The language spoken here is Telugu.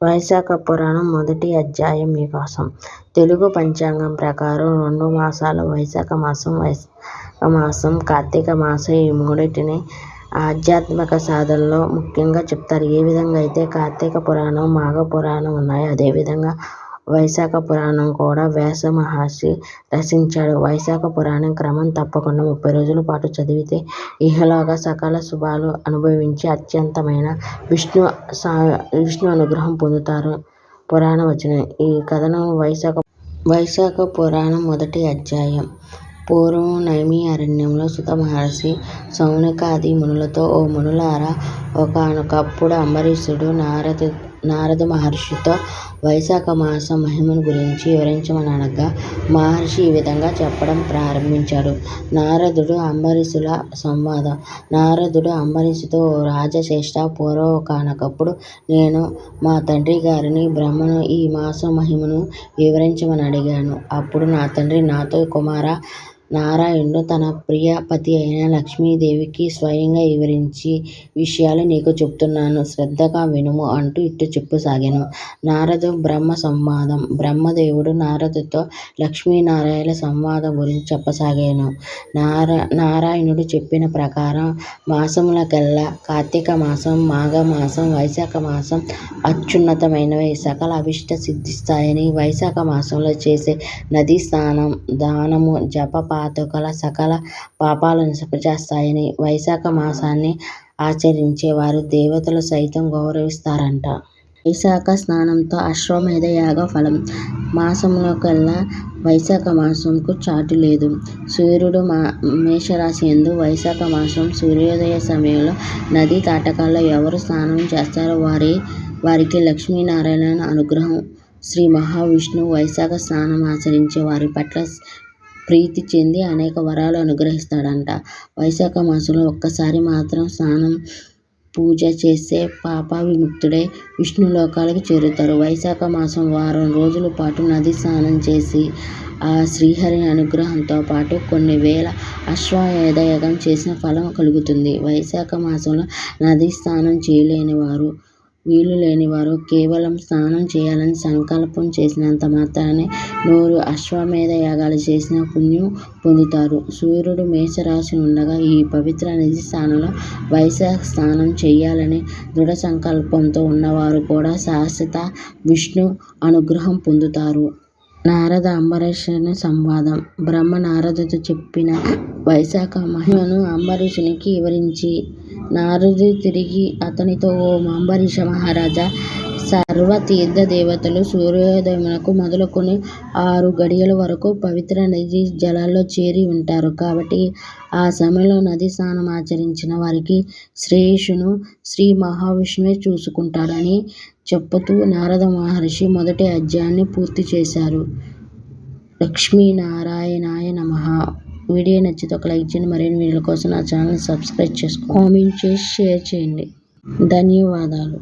వైశాఖ పురాణం మొదటి అధ్యాయం మీకోసం. తెలుగు పంచాంగం ప్రకారం 2 మాసాలు వైశాఖ మాసం, కార్తీక మాసం ఈ మూడింటిని ఆధ్యాత్మిక సాధనలో ముఖ్యంగా చెప్తారు. ఏ విధంగా అయితే కార్తీక పురాణం, మాఘ పురాణం ఉన్నాయో అదేవిధంగా వైశాఖ పురాణం కూడా వ్యాస మహర్షి రచించాడు. వైశాఖ పురాణం క్రమం తప్పకుండా 30 రోజుల పాటు చదివితే ఇహలోక సకల శుభాలు అనుభవించి అత్యంతమైన విష్ణు అనుగ్రహం పొందుతారు. పురాణ వచనం. ఈ కథనం వైశాఖ పురాణం మొదటి అధ్యాయం. పూర్వం నైమి అరణ్యంలో సుత మహర్షి శౌనకాది మునులతో, ఓ మునులారా, ఒకానొకప్పుడు అంబరీషుడు నారద మహర్షితో వైశాఖ మాస మహిమను గురించి వివరించమని అడగ్గా మహర్షి ఈ విధంగా చెప్పడం ప్రారంభించాడు. నారదుడు అంబరీషుల సంవాదం. నారదుడు అంబరీషుతో, ఓ రాజశ్రేష్ఠ, పూర్వం ఒకానొకప్పుడు నేను మా తండ్రి గారిని బ్రహ్మను ఈ మాస మహిమను వివరించమని అడిగాను. అప్పుడు నా తండ్రి నాతో, కుమారా, నారాయణుడు తన ప్రియ పతి అయిన లక్ష్మీదేవికి స్వయంగా వివరించి విషయాలు నీకు చెప్తున్నాను, శ్రద్ధగా వినుము అంటూ ఇట్లు చెప్పసాగాను. నారదు బ్రహ్మ సంవాదం. బ్రహ్మదేవుడు నారదుతో లక్ష్మీనారాయణుల సంవాదం గురించి చెప్పసాగాను. నారాయణుడు చెప్పిన ప్రకారం మాసములకెల్లా కార్తీక మాసం, మాఘ మాసం, వైశాఖ మాసం అత్యున్నతమైనవి, సకల అభిష్ట సిద్ధిస్తాయని, వైశాఖ మాసంలో చేసే నదీ స్నానం, దానము, జప పాతకాల సకల పాపాలను నశింపచేస్తాయని, వైశాఖ మాసాన్ని ఆచరించే వారు దేవతలు సైతం గౌరవిస్తారంట. వైశాఖ స్నానంతో అశ్వమేధ యాగ ఫలం. మాసములకెల్లా వైశాఖ మాసంకు చాటు లేదు. సూర్యుడు మేషరాశి యందు వైశాఖ మాసం సూర్యోదయ సమయంలో నదీ తటాకాల్లో ఎవరు స్నానం చేస్తారో వారికి లక్ష్మీనారాయణ అనుగ్రహం. శ్రీ మహావిష్ణువు వైశాఖ స్నానం ఆచరించే వారి పట్ల ప్రీతి చెంది అనేక వరాలు అనుగ్రహిస్తాడంట. వైశాఖ మాసంలో ఒక్కసారి మాత్రం స్నానం, పూజ చేస్తే పాప విముక్తుడై విష్ణులోకాలకు చేరుతారు. వైశాఖ మాసం వారం రోజుల పాటు నదీ స్నానం చేసి ఆ శ్రీహరి అనుగ్రహంతో పాటు కొన్ని వేల అశ్వమేధ యాగం చేసిన ఫలం కలుగుతుంది. వైశాఖ మాసంలో నదీ స్నానం వీలు లేనివారు కేవలం స్నానం చేయాలని సంకల్పం చేసినంత మాత్రానే 100 అశ్వమేధ యాగాలు చేసిన పుణ్యం పొందుతారు. సూర్యుడు మేషరాశి ఉండగా ఈ పవిత్ర నదీ స్నానంలో వైశాఖ స్నానం చేయాలని దృఢ సంకల్పంతో ఉన్నవారు కూడా శాశ్వత విష్ణు అనుగ్రహం పొందుతారు. నారద అంబరీషుని సంవాదం. బ్రహ్మ నారదుడితో చెప్పిన వైశాఖ మహిమను అంబరీషునికి వివరించి, నారదుడు తిరిగి అతనితో, ఓ అంబరీష మహారాజా, సర్వ తీర్థ దేవతలు సూర్యోదయమునకు మొదలుకొని 6 గడియల వరకు పవిత్ర నదీ జలాల్లో చేరి ఉంటారు. కాబట్టి ఆ సమయంలో నదీ స్నానం ఆచరించిన వారికి శ్రేయస్సును శ్రీ మహావిష్ణువే చూసుకుంటాడు అని చెప్పుతూ నారద మహర్షి మొదటి అధ్యాయాన్ని పూర్తి చేశారు. లక్ష్మీనారాయణాయ నమః. వీడియో నచ్చితే ఒక లైక్ చేయండి. మరిన్ని వీడియోల కోసం నా ఛానల్ని సబ్స్క్రైబ్ చేసుకోండి. కామెంట్ చేసి షేర్ చేయండి. ధన్యవాదాలు.